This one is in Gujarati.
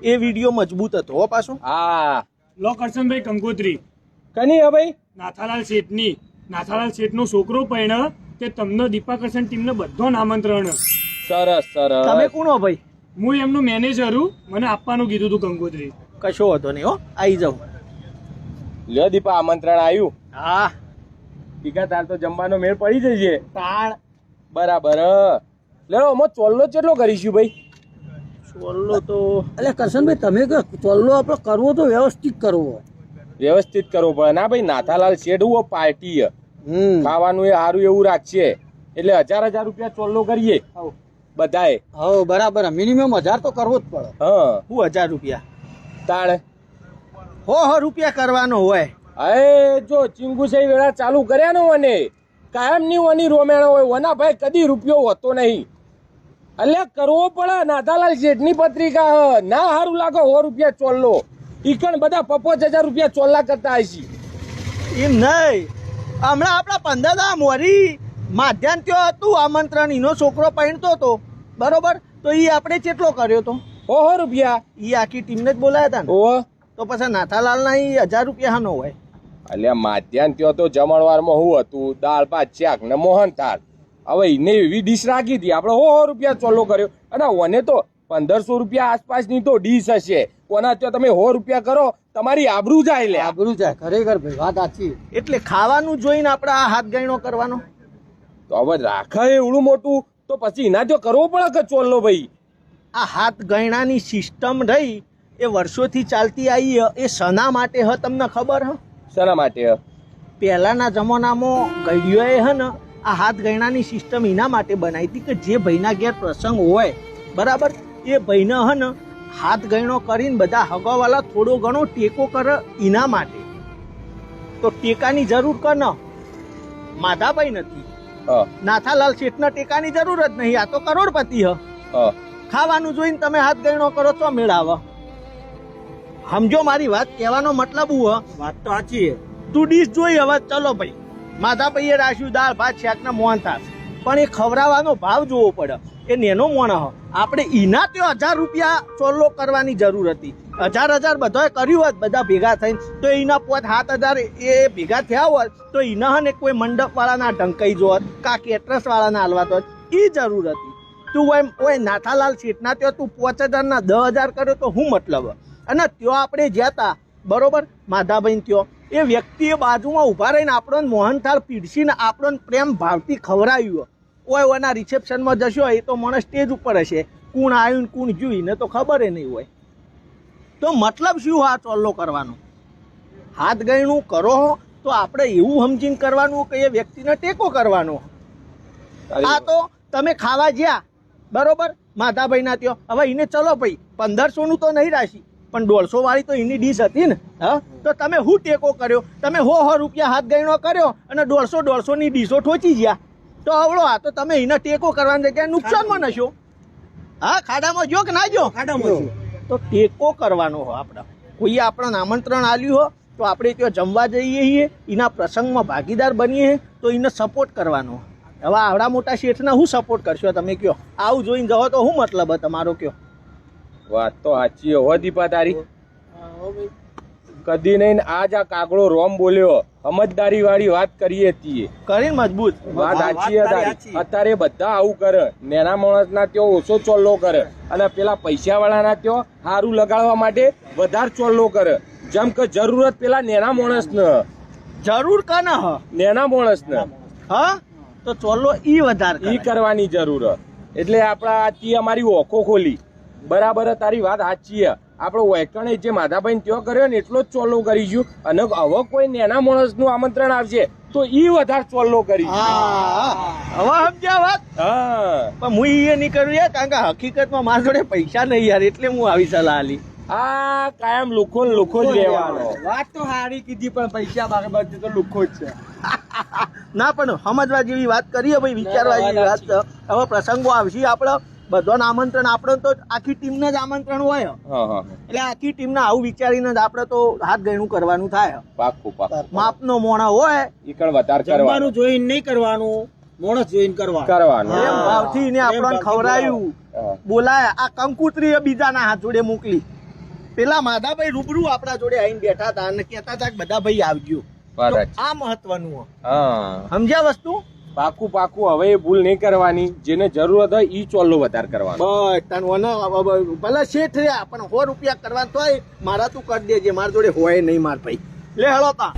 એ વિડીયો મજબૂત હતો હો પાછો. હા લો કરશનભાઈ કંકોત્રી કની હે ભાઈ નાથાલાલ શેઠની. નાથાલાલ શેઠનો છોકરો પૈણ તે તમને દીપાકર્ષણ ટીમને બધો આમંત્રણ. સરસ સરસ. તમે કોણ હો ભાઈ? હું એમનું મેનેજર હું. મને આપવાનું કીધું તું કંકોત્રી. કશો હતો નહીં હો, આવી જાઉં. લ્યો દીપા આમંત્રણ આવ્યું. હા ટીકા તાર તો જમવાનો મેળ પડી જશે. તાણ બરાબર. લેડો અમે ચોલ્લો કેટલો કરીશું ભાઈ? ચોલ્લો તો એટલે કરશનભાઈ તમે કે ચોલ્લો આપણે કરવો તો વ્યવસ્થિત કરવો. વ્યવસ્થિત કરવો પડે. ના ભાઈ નાથાલાલ શેઠ હું પાર્ટી ખાવાનું એ સારું એવું રાખશે એટલે 1000 રૂપિયા ચોલ્લો કરીએ બધાએ. હા બરાબર, મિનિમમ 1000 તો કરવો જ પડે. હા હું 1000 રૂપિયા તાણે 100 રૂપિયા કરવાનો હોય. અરે જો ચિંગુસાઈ વેળા ચાલુ કર્યા ને વને કાયમ ની વની રોમેણો હોય વના ભાઈ કદી રૂપિયો હોતો નહીં. એટલે કરવો પડે. નાથાલાલ શેઠ ની પત્રિકા ના સારું લાગે 100 રૂપિયા ચોલ્લો. ઈકણ બધા 50,000 રૂપિયા ચોલ્લા કરતા હશી. એમ નહીં, હમણાં આપણા 15 મોરી માધ્યાન ત્યો હતું આમંત્રણ. એનો છોકરો પહેણતો હતો બરોબર, તો એ આપણે કેટલો કર્યો તો? 100 રૂપિયા. એ આખી ટીમને જ બોલાયા હતા ને. ઓહ તો પછી નાથાલાલ ના 1000 રૂપિયા હાનો હોય? અલ્યા માધ્યાન ત્યો તો જમણવારમાં શું હતું? દાળ ભાત શાક ને મોહન થાળ. હવે એને એવી ડીશ રાખી હતી આપણે 100 રૂપિયા ચોલ્લો કર્યો. અને ઓને તો 1500 રૂપિયા આસપાસની તો ડીશ હશે. કોના ત્યાં તમે 100 રૂપિયા કરો તમારી આબરૂ જાય. લે આબરૂ જાય ખરેખર ભાઈ, વાત સાચી. એટલે ખાવાનું જોઈને આપણે આ હાથ ગયણો કરવાનો. તો હવે રાખે એવડું મોટું તો પછી એના જો કરવો પડે કે ચોલ્લો ભાઈ? આ હાથ ગયણાની સિસ્ટમ રહી એ વર્ષોથી ચાલતી આવી. એ શના માટે હ તમને ખબર હ? શેના માટે? પહેલાના જમાનામાં ગઈડીઓએ હે ને આ હાથ ગયણાની સિસ્ટમ એના માટે બનાવી હતી કે જે ભાઈના ઘેર પ્રસંગ હોય બરાબર, એ ભાઈને હે ને હાથ ગયણો કરીને બધા હગાવાલા થોડો ઘણો ટેકો કરે એના માટે. તો ટેકાની જરૂર કર માધાભાઈ નથી, નાથાલાલ શેઠના ટેકાની જરૂર જ નહીં. આ તો કરોડપતિ હ. ખાવાનું જોઈને તમે હાથ ગયણો કરો તો મેળાવ. સમજો મારી વાત, કહેવાનો મતલબ હું વાત તો સાચી. તું ડીશ જોઈ હવે ચલો ભાઈ માધાભાઈએ રાખ્યું દાળ ભાત શાક ને મોહન થાળ, પણ એ ખવડાવવાનો ભાવ જોવો પડે. એ નેનો મોણ હ. આપણે ઈના ત્યાં 1000 રૂપિયા ચોલ્લો કરવાની જરૂર હતી. 1000 બધાએ કર્યું હોત બધા ભેગા થઈને તો એના 5-7 હજાર એ ભેગા થયા હોત તો એના હે ને કોઈ મંડપ વાળાના ઢંકાઈ જોત કા કેટરસ વાળાના હાલવા તો એ જરૂર હતી. તું ઓય નાથાલાલ શેઠના ત્યાં તું 5000 ના 10,000 કર્યો તો શું મતલબ? અને ત્યાં આપણે જ્યાં હતા બરોબર માધાભાઈ ત્યાં એ વ્યક્તિએ બાજુમાં ઉભા રહીને આપણને મોહનથાળ પીરસીને આપણને પ્રેમ ભાવથી ખવડાવ્યું. ઓય ઓના રિસેપ્શનમાં જશો એ તો માણસ સ્ટેજ ઉપર હશે, કોણ આવ્યું ને કોણ જોઈને તો ખબર નહીં હોય. તો મતલબ શું આ ચોલ્લો કરવાનો? હાથ ગયણું કરો તો આપણે એવું સમજીને કરવાનું કે એ વ્યક્તિને ટેકો કરવાનો. આ તો તમે ખાવા જ્યાં બરોબર માધાભાઈના ત્યાં, હવે એને ચલો ભાઈ 1500નું તો નહીં રાશી પણ 150 વાળી તો એની ડીશ હતી ને. હા તો તમે શું ટેકો કર્યો? તમે 100 રૂપિયા હાથ ગયણો કર્યો અને 150-150ની ડીશો ઠોચી ગયા. તો અવળો આ તો તમે એને ટેકો કરવાની જગ્યાએ નુકસાનમાં નશો. હા ખાડામાં જો કે ના જો? ખાડામાં. તો ટેકો કરવાનો હો આપણે. કોઈએ આપણને આમંત્રણ આલ્યું હો તો આપણે ત્યાં જમવા જઈએ છીએ, એના પ્રસંગમાં ભાગીદાર બનીએ તો એને સપોર્ટ કરવાનો. હવે આવડા મોટા શેઠને શું સપોર્ટ કરશો તમે કયો? આવું જોઈને જવો તો શું મતલબ તમારો કયો? વાત તો સાચી હો દીપા તારી. કદી નહીં આજ આ કાગડો રોમ બોલ્યો. સમજદારી વાળી વાત કરીએ છીએ કરીને મજબૂત વાત સાચી તારી. અત્યારે બધા આવું કરે. નેના માણસ ના ત્યાં ઓછો ચોલ્લો કરે અને પેલા પૈસા વાળા ના ત્યાં સારું લગાડવા માટે વધારે ચોલ્લો કરે. જેમ કે જરૂરત પેલા નેના માણસ ને જરૂર કને હ નેના માણસ ને હા તો ચોલ્લો ઈ વધારે ઈ કરવાની જરૂર. એટલે આપડા આથી અમારી ઓખો ખોલી. બરાબર તારી વાત સાચી. આપણો વૈકણે જે માધાભાઈ ત્યાં કર્યો ને એટલો જ ચોલ્લો કરીશું. અને હવે કોઈ નેના માણસ નું આમંત્રણ આવશે તો ઈ વધારે ચોલ્લો કરીશું. હવે સમજ્યા વાત? હા પણ હું એ નહીં કરું યાર, કારણ કે હકીકતમાં મારા જોડે પૈસા નહીં યાર, એટલે હું આવી સલાહ આલી. આ કાયમ લુખો જ રહેવાનો. વાત તો સારી કીધી પણ પૈસા બાબત તો લુખો જ છે. ના પણ સમજવા જેવી વાત કરીએ ભાઈ, વિચારવા જેવી વાત છે. હવે પ્રસંગો આવશે આપણે બધાને આમંત્રણ, આપણે તો આખી ટીમને જ આમંત્રણ હોય. એટલે આખી ટીમને આવું વિચારીને જ આપણે તો હાથ ગયણું કરવાનું થાય. પાક્કું પાક્કું. માપનો મોણા હોય ઈ કણ વધારે કરવાનું જોઈને નહીં કરવાનું, માણસ જોઈને કરવાનું. એમ ભાવથી એને આપણને ખવડાયું બોલાયા. આ કંકુતરી બીજાના હાથ જોડે મોકલી પેલા માધાભાઈ રૂબરૂ આપણા જોડે આવીને બેઠા હતા અને કહેતા હતા કે બધા ભાઈ આવજો. તો બરાબર. આ મહત્વનું હો. હા સમજ્યા વસ્તુ? પાકું પાકું. હવે એ ભૂલ નહીં કરવાની. જેને જરૂરત હોય ઈ ચોલ્લો વધારે કરવાનો. બસ તને ભલે શેઠ રહ્યા પણ 100 રૂપિયા કરવા તોય મારા તું કરી દેજે. મારા જોડે હોય નહીં માર ભાઈ. લે હળો તા